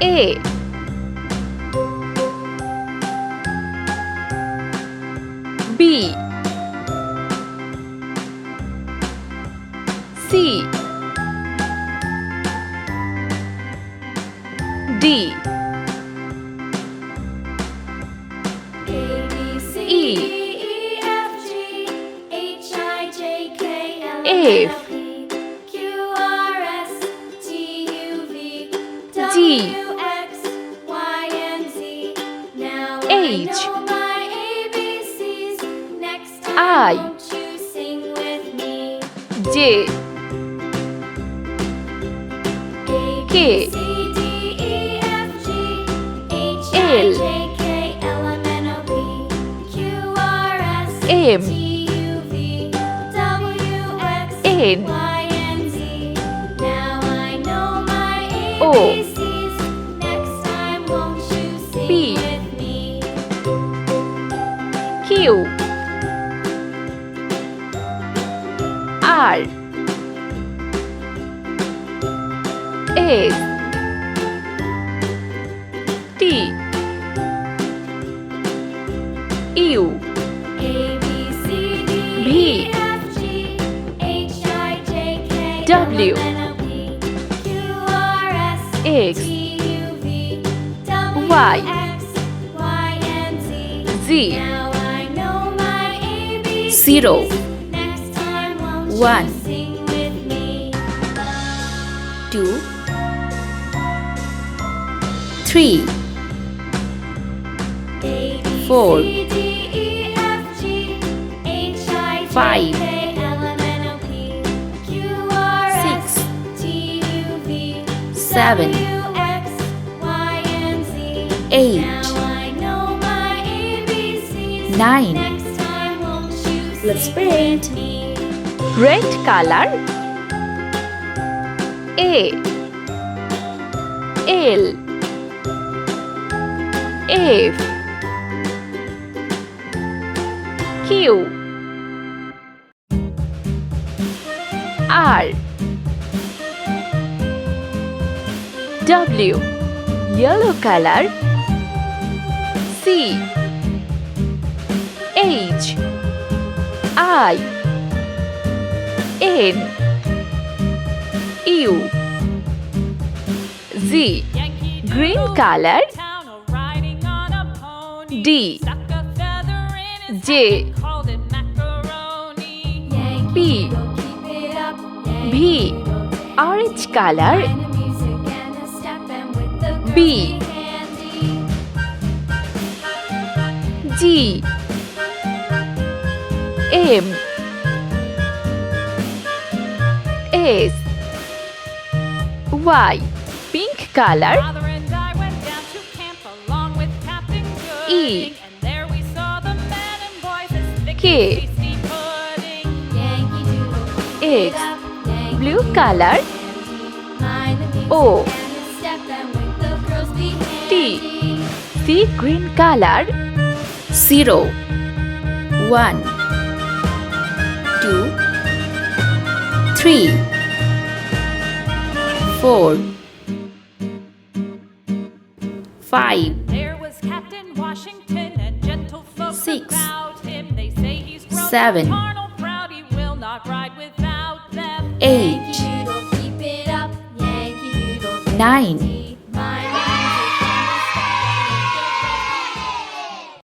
A B C D F G H I J K L M N O P Q R S T U V W X Y Z 0 1 2 3 4 5 6 7 8 9 Let's paint. Red color A L F Q R W Yellow color C H I N U Z Green color D J P V Orange color B G M S Y Pink color E K X Blue color O T C green color 0 1 2 3 4 5 There was Captain Washington and gentle folk 6 about him. They say he's grown 7 carnal proud, he will not ride without them. 8 9